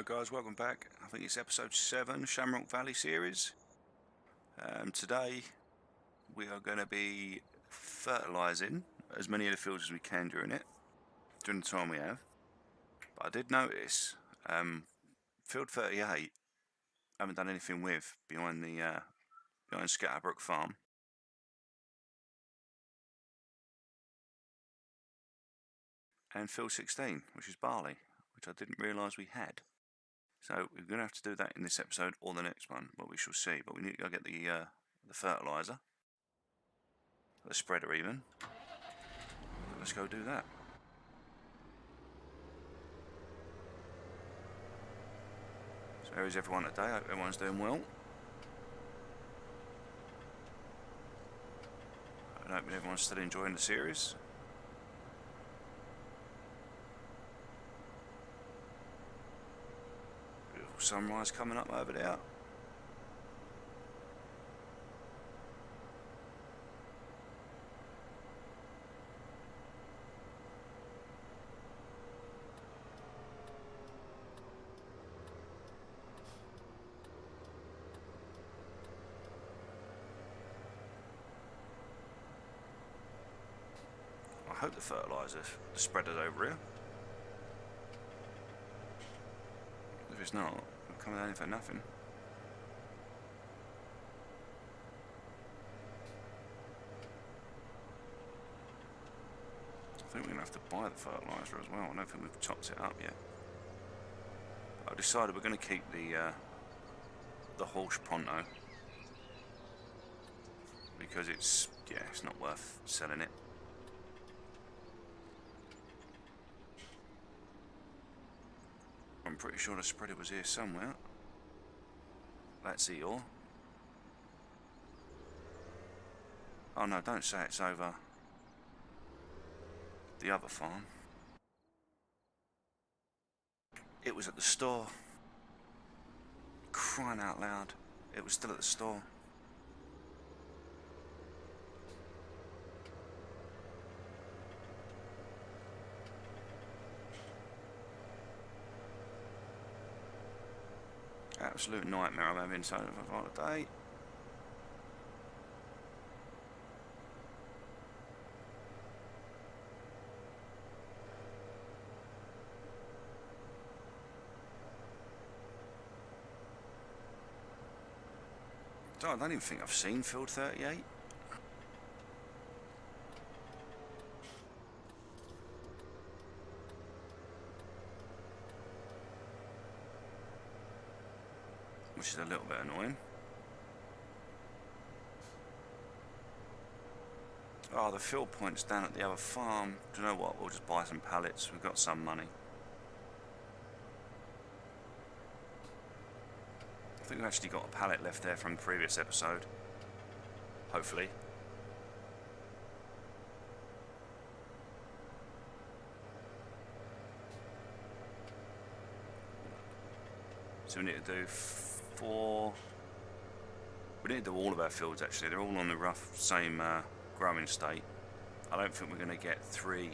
guys, welcome back. I think it's episode 7, Shamrock Valley series. Today we are going to be fertilising as many of the fields as we can during the time we have. But I did notice field 38 I haven't done anything with behind Scatterbrook Farm. And field 16, which is barley, which I didn't realise we had. So we're going to have to do that in this episode or the next one, but we shall see. But we need to go get the fertiliser, the spreader even. Let's go do that. So there is everyone today. I hope everyone's doing well. I hope everyone's still enjoying the series. Beautiful sunrise coming up over there. I hope the fertiliser, the spreader's over here. If it's not, we're coming down here for nothing. I think we're going to have to buy the fertiliser as well. I don't think we've chopped it up yet. But I've decided we're going to keep the horse pronto because it's not worth selling it. I'm pretty sure the spreader was here somewhere. That's the ore. Oh no, don't say it's over the other farm. It was at the store. Crying out loud. It was still at the store. Absolute nightmare I'm having so far today. So I don't even think I've seen field 38. Which is a little bit annoying. Oh, the fill point's down at the other farm. Do you know what? We'll just buy some pallets. We've got some money. I think we've actually got a pallet left there from the previous episode. Hopefully. So we need to do 4. We need to do all of our fields actually. They're all on the rough same growing state. I don't think we're going to get 3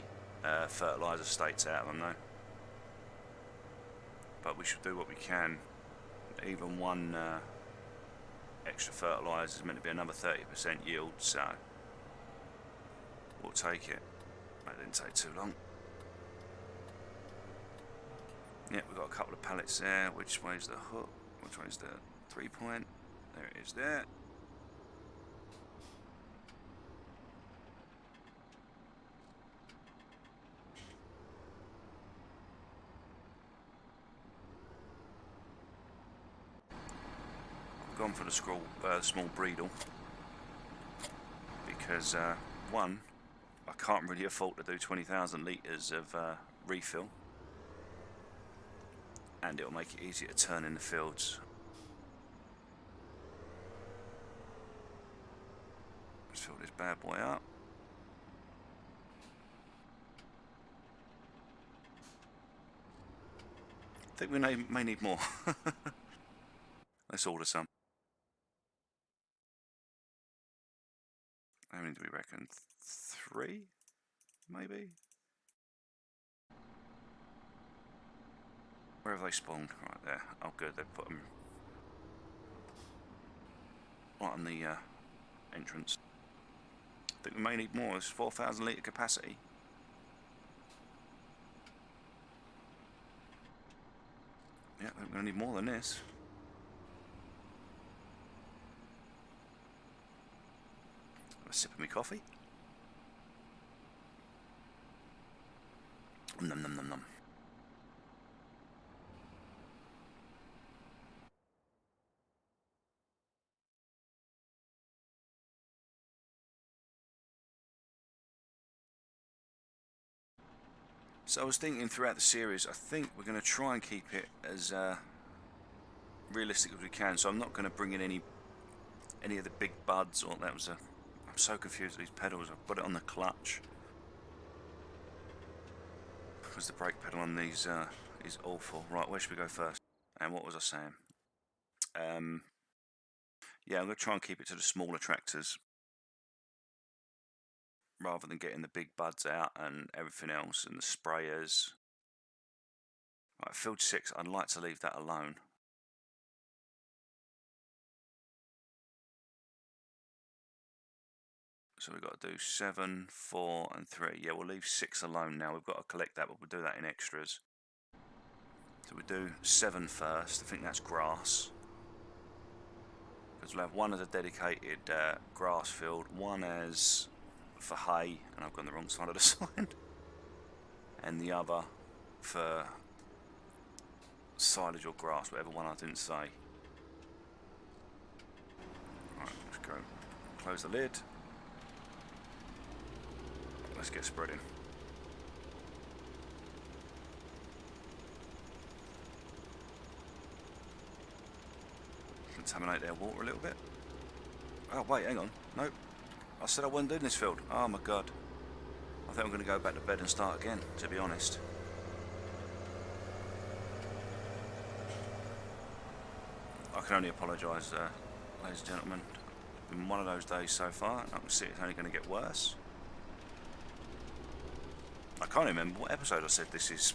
fertiliser states out of them though. But we should do what we can. Even one extra fertiliser is meant to be another 30% yield, so we'll take it. That didn't take too long. Yep, we've got a couple of pallets there. Which way's the hook? Which way's the 3-point? There it is there. I've gone for the small breedle because one, I can't really afford to do 20,000 litres of refill. And it'll make it easier to turn in the fields. Let's fill this bad boy up. I think we may need more. Let's order some. How many do we reckon? 3? Maybe? Where have they spawned? Right there. Oh good, they've put them right on the entrance. I think we may need more. It's 4,000 litre capacity. Yeah, I think we're going to need more than this. A sip of my coffee. Num num num num. So I was thinking throughout the series, I think we're going to try and keep it as realistic as we can. So I'm not going to bring in any of the big buds, or that was a. I'm so confused with these pedals. I've got it on the clutch because the brake pedal on these is awful. Right, where should we go first? And what was I saying? Yeah, I'm going to try and keep it to the smaller tractors rather than getting the big buds out and everything else and the sprayers. Right, field 6, I'd like to leave that alone. So we've got to do 7, 4 and 3. Yeah, we'll leave 6 alone now. We've got to collect that, but we'll do that in extras. So we do 7 first. I think that's grass. Because we'll have one as a dedicated grass field, one as for hay, and I've gone the wrong side of the sign, and the other for silage or grass, whatever one I didn't say. Right, let's go. Close the lid. Let's get spreading. Contaminate their water a little bit. Oh wait, hang on. Nope. I said I wasn't doing this field. Oh my god. I think I'm going to go back to bed and start again, to be honest. I can only apologise, ladies and gentlemen. It's been one of those days so far, and I can see it's only going to get worse. I can't remember what episode I said this is.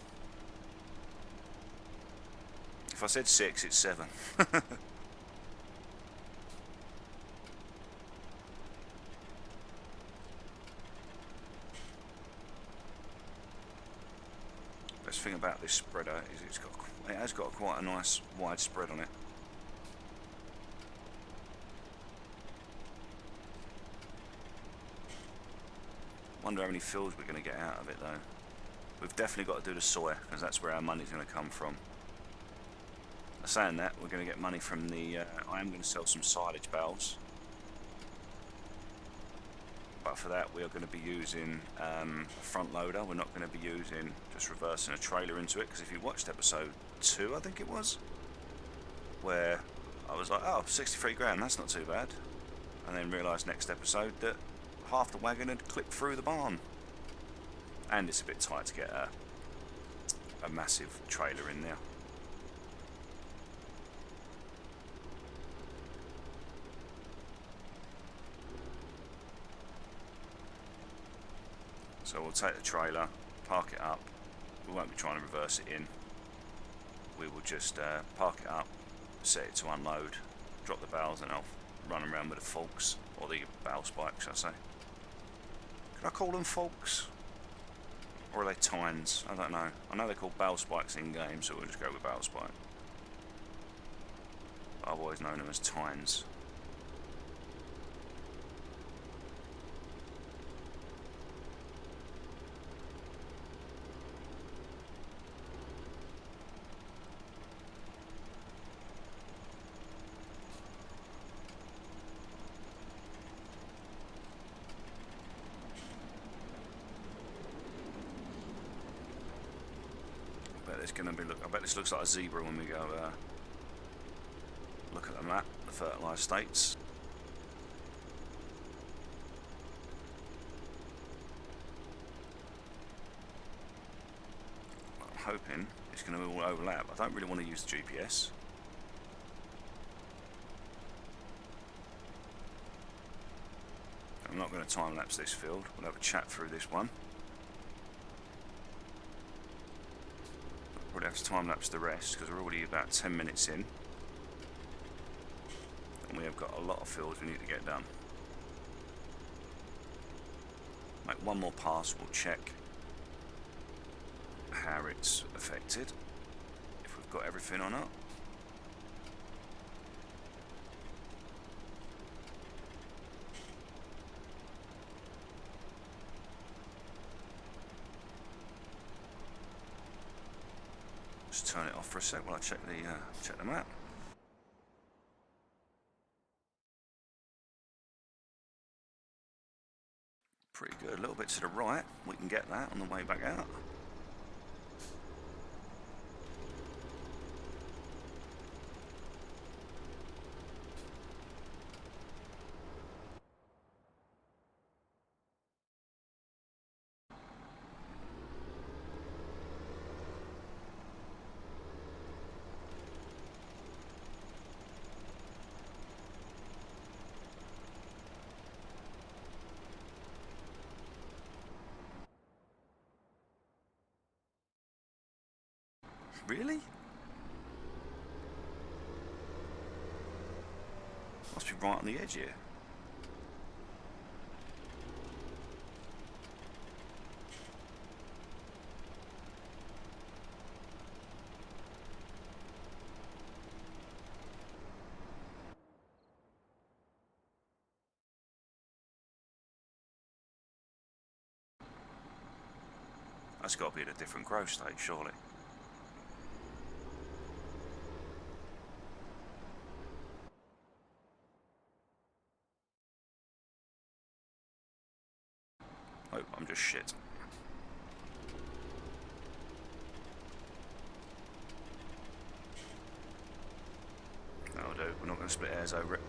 If I said 6, it's 7. Best thing about this spreader is it has got quite a nice wide spread on it. Wonder how many fills we're going to get out of it though. We've definitely got to do the soy because that's where our money's going to come from. Saying that, we're going to get money from the. I am going to sell some silage bales, but for that we are going to be using a front loader. We're not going to be using just reversing a trailer into it, because if you watched episode 2, I think it was, where I was like, oh, 63 grand, that's not too bad, and then realised next episode that half the wagon had clipped through the barn, and it's a bit tight to get a massive trailer in there. So we'll take the trailer, park it up. We won't be trying to reverse it in. We will just park it up, set it to unload, drop the bales, and I'll run around with the forks, or the bale spikes, should I say. Can I call them forks? Or are they tines? I don't know. I know they're called bale spikes in game, so we'll just go with bale spike. I've always known them as tines. I bet this looks like a zebra when we go look at the map, the fertilised states. I'm hoping it's going to all overlap. I don't really want to use the GPS. I'm not going to time lapse this field. We'll have a chat through this one. Probably have Let's time lapse the rest because we're already about 10 minutes in. And we have got a lot of fields we need to get done. Make one more pass, we'll check how it's affected, if we've got everything or not. Just turn it off for a sec while I check the map. Pretty good. A little bit to the right. We can get that on the way back out. Really? Must be right on the edge here. That's got to be at a different growth stage, surely. Oh, I'm just shit. That'll do. We're not going to split hairs over it.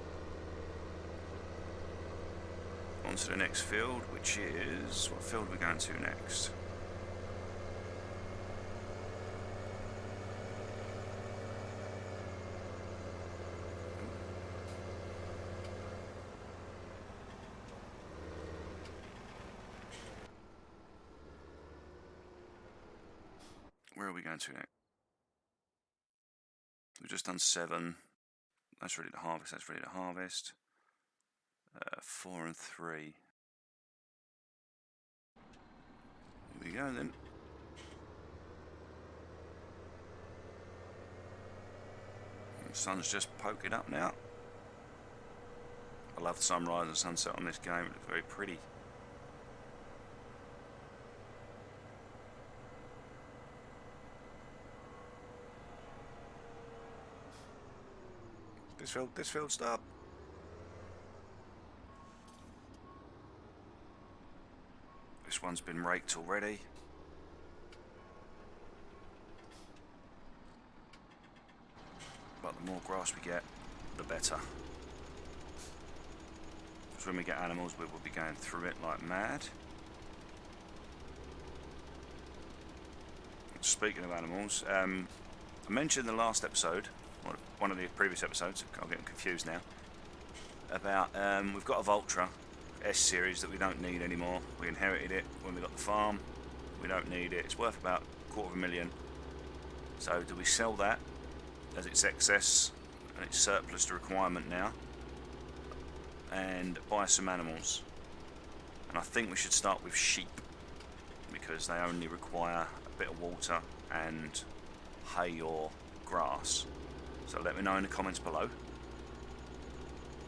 On to the next field, which is... What field are we going to next? Where are we going to next? We've just done 7. That's ready to harvest. That's ready to harvest. 4 and 3. Here we go then. The sun's just poking up now. I love the sunrise and sunset on this game. It's very pretty. This field, stop. This one's been raked already. But the more grass we get, the better. Because when we get animals, we will be going through it like mad. Speaking of animals, I mentioned in the last episode, one of the previous episodes, I'm getting confused now, about we've got a Vultra S series that we don't need anymore. We inherited it when we got the farm. We don't need it. It's worth about $250,000. So do we sell that as its excess and it's surplus to requirement now and buy some animals? And I think we should start with sheep because they only require a bit of water and hay or grass. So let me know in the comments below.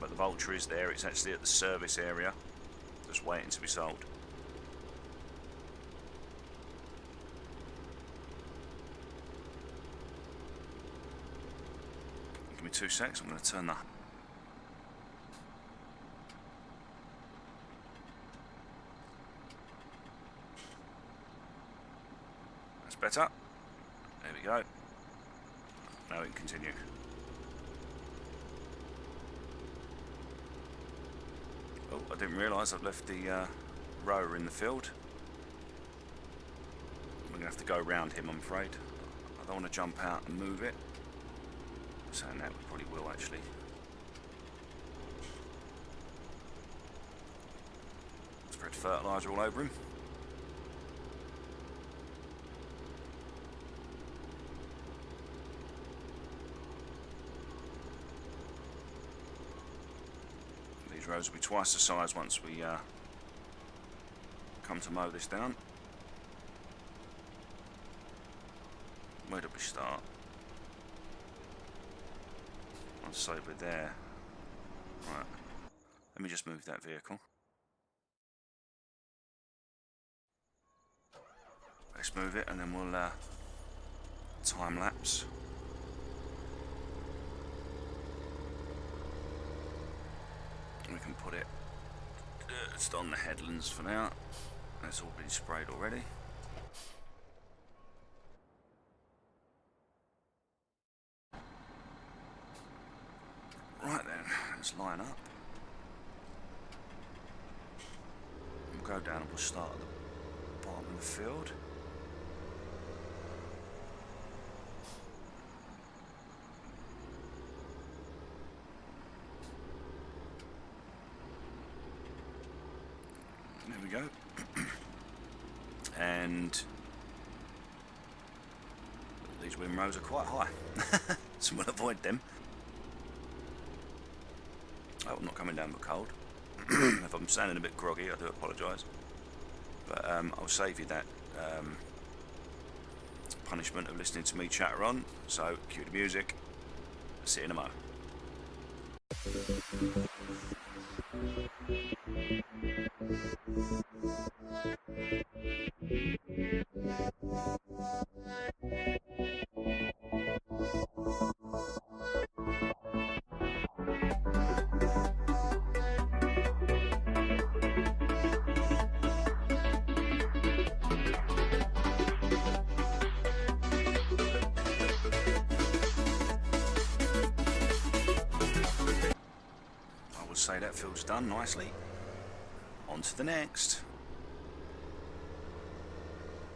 But the Vulture is there. It's actually at the service area, just waiting to be sold. Give me 2 seconds. I'm going to turn that. That's better. There we go. Now we can continue. Oh, I didn't realise I've left the rower in the field. We're going to have to go around him, I'm afraid. I don't want to jump out and move it. Saying that, we probably will actually. Spread fertiliser all over him. rows will be twice the size once we come to mow this down. Where did we start? I'd say we're there. Right, let me just move that vehicle. Let's move it and then we'll time lapse. We can put it just on the headlands for now. That's all been sprayed already. Right then, let's line up. We'll go down and we'll start at the bottom of the field. There we go. And these windrows are quite high, so we'll avoid them. Oh, I'm not coming down but cold. If I'm sounding a bit groggy, I do apologise. But I'll save you that punishment of listening to me chatter on. So, cue the music. See you in a mo. Say that field's done nicely. On to the next.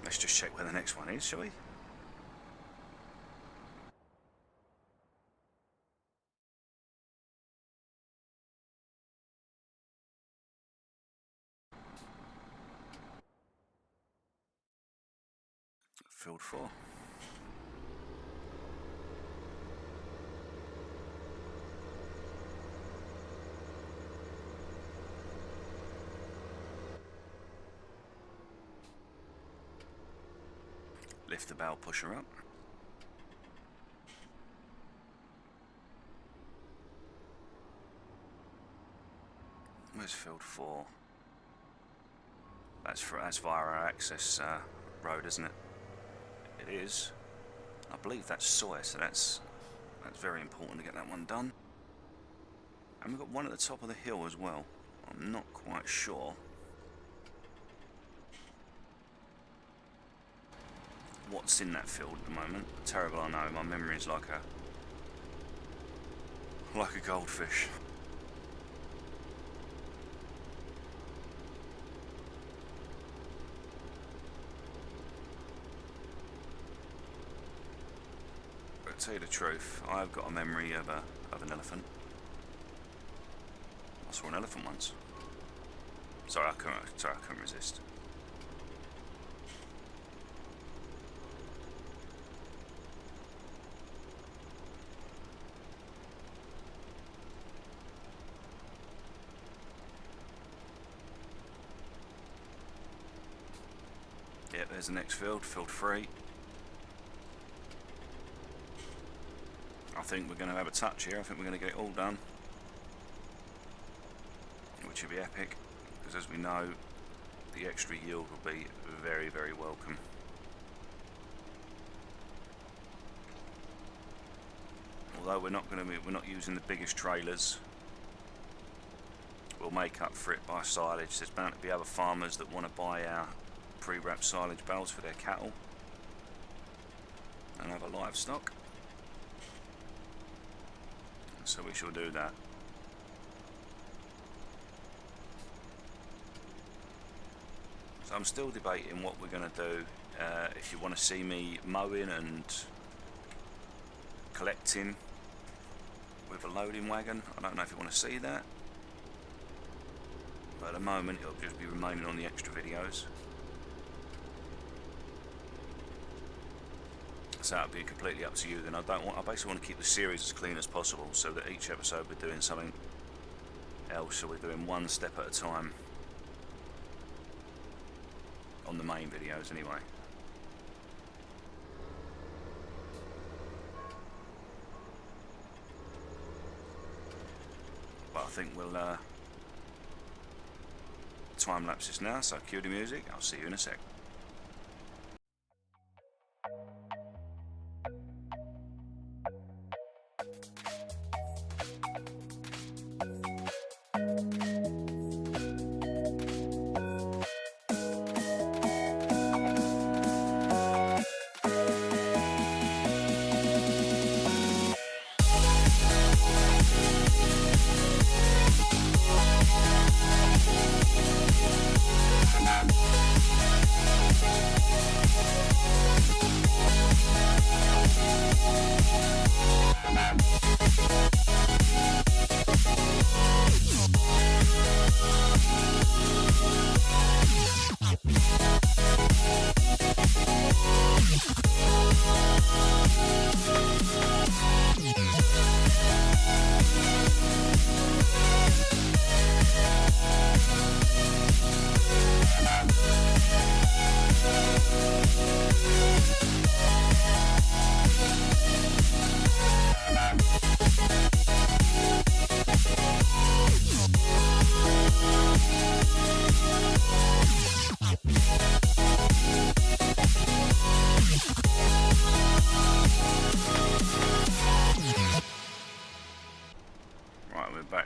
Let's just check where the next one is, shall we? Field 4. Lift the bow pusher up. Where's field 4? That's via our access road, isn't it? It is. I believe that's soy, so that's very important to get that one done. And we've got one at the top of the hill as well. I'm not quite sure what's in that field at the moment. Terrible, I know. My memory is like a goldfish. But to tell you the truth, I've got a memory of an elephant. I saw an elephant once. Sorry, I couldn't resist. Yep, there's the next field, field 3. I think we're going to have a touch here. I think we're going to get it all done, which will be epic, because as we know, the extra yield will be very, very welcome. Although we're not using the biggest trailers, we'll make up for it by silage. There's bound to be other farmers that want to buy our pre-wrapped silage bales for their cattle and other livestock, so we shall do that. So I'm still debating what we're going to do. If you want to see me mowing and collecting with a loading wagon, I don't know if you want to see that, but at the moment it'll just be remaining on the extra videos. So that'll be completely up to you. Then I basically want to keep the series as clean as possible, so that each episode we're doing something else, so we're doing one step at a time on the main videos anyway. But I think we'll time lapse this now, so cue the music. I'll see you in a sec.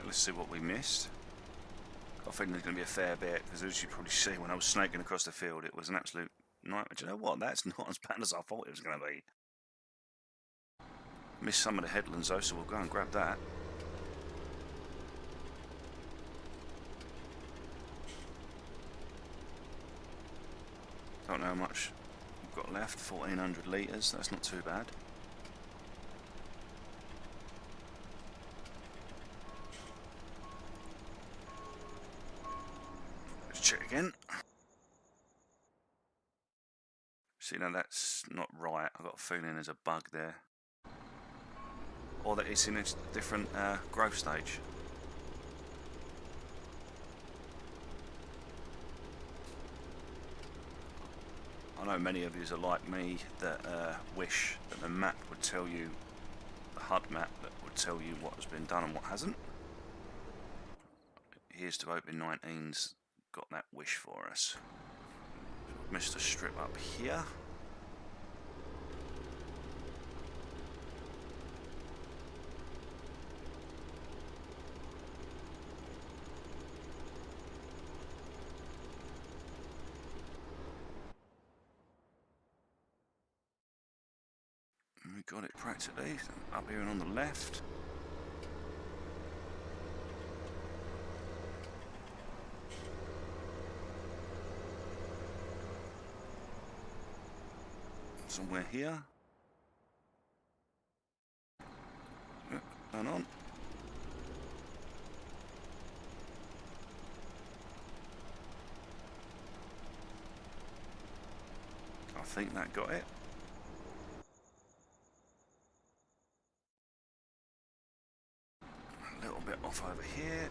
Let's see what we missed. I think there's going to be a fair bit, because as you probably see, when I was snaking across the field, it was an absolute nightmare. Do you know what? That's not as bad as I thought it was going to be. Missed some of the headlands though, so we'll go and grab that. Don't know how much we've got left. 1400 litres. That's not too bad. Check again. See, now that's not right. I've got a feeling there's a bug there, or that it's in a different growth stage. I know many of you are like me that wish that the map would tell you, the HUD map that would tell you what has been done and what hasn't. Here's to hoping 19's got that wish for us. Missed a strip up here. And we got it practically up here and on the left. Somewhere here. Turn on. I think that got it. A little bit off over here.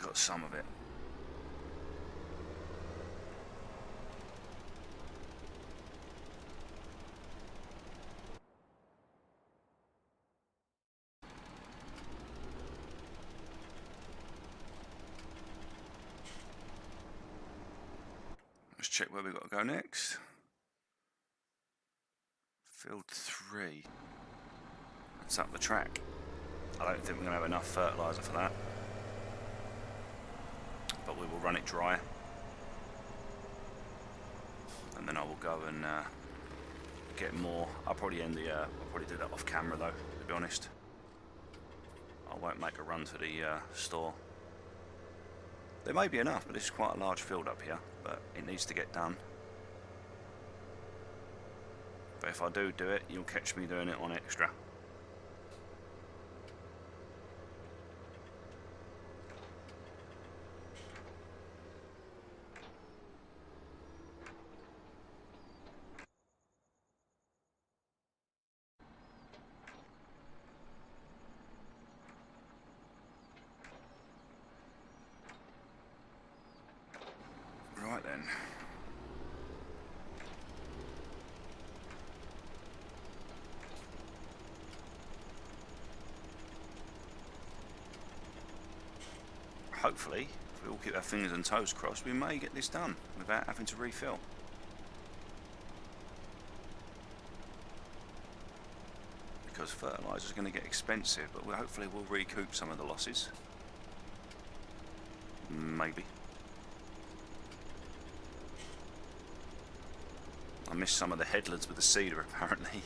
Got some of it. Let's check where we've got to go next. Field 3. That's up the track. I don't think we're going to have enough fertiliser for that, but we will run it dry, and then I will go and get more. I'll probably do that off camera though, to be honest. I won't make a run to the store. There may be enough, but this is quite a large field up here, but it needs to get done. But if I do it, you'll catch me doing it on extra. hopefully, if we all keep our fingers and toes crossed, we may get this done without having to refill. Because fertiliser is going to get expensive, but hopefully we'll recoup some of the losses. Maybe. I missed some of the headlands with the cedar apparently.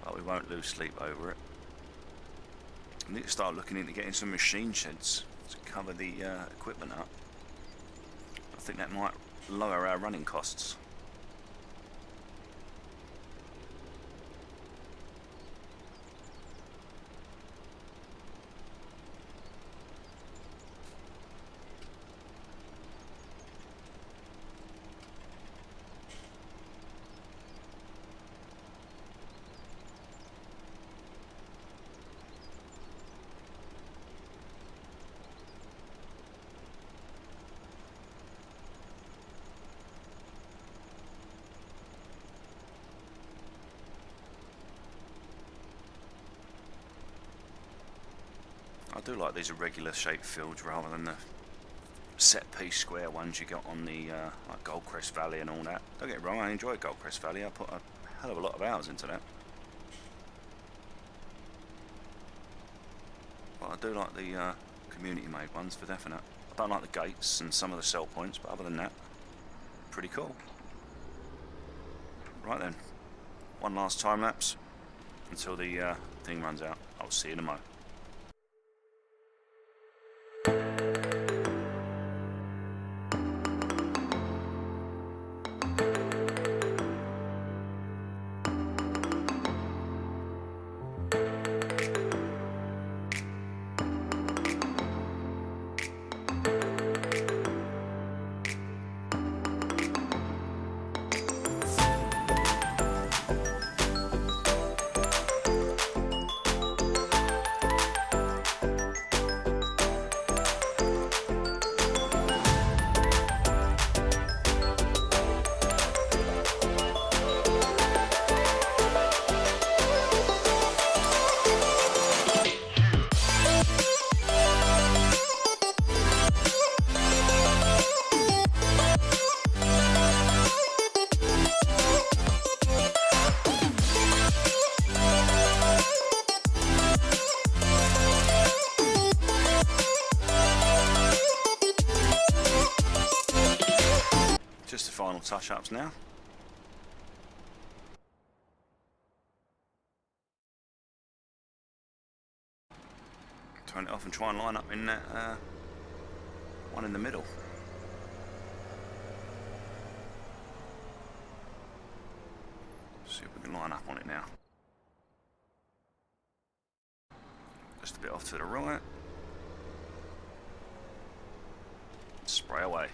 But we won't lose sleep over it. I need to start looking into getting some machine sheds to cover the equipment up. I think that might lower our running costs. I do like these irregular shaped fields rather than the set piece square ones you got on the like Goldcrest Valley and all that. Don't get me wrong, I enjoy Goldcrest Valley. I put a hell of a lot of hours into that. But I do like the community made ones for definite. I don't like the gates and some of the sell points, but other than that, pretty cool. Right then, one last time lapse until the thing runs out. I'll see you in a mo. Just the final touch-ups now. Turn it off and try and line up in that one in the middle. See if we can line up on it now. Just a bit off to the right. Spray away.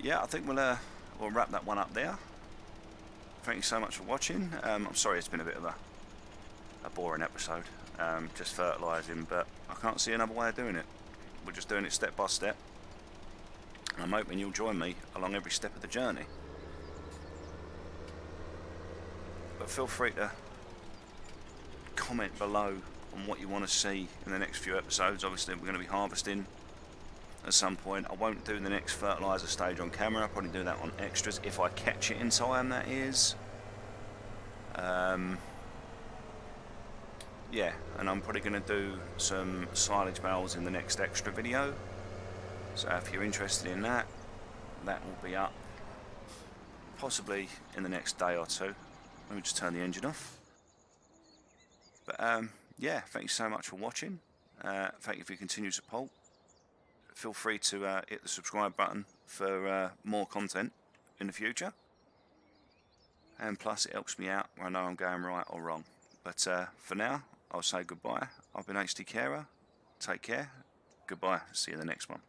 Yeah, I think we'll wrap that one up there. Thank you so much for watching. I'm sorry it's been a bit of a boring episode, just fertilising, but I can't see another way of doing it. We're just doing it step by step. I'm hoping you'll join me along every step of the journey. But feel free to comment below on what you want to see in the next few episodes. Obviously we're going to be harvesting at some point. I won't do the next fertiliser stage on camera. I'll probably do that on extras if I catch it in time, that is. Yeah, and I'm probably going to do some silage bales in the next extra video. So if you're interested in that, that will be up possibly in the next day or two. Let me just turn the engine off. But yeah, thank you so much for watching. Thank you for your continued support. Feel free to hit the subscribe button for more content in the future, and plus it helps me out when I know I'm going right or wrong. But for now, I'll say goodbye. I've been HD Carer. Take care. Goodbye. See you in the next one.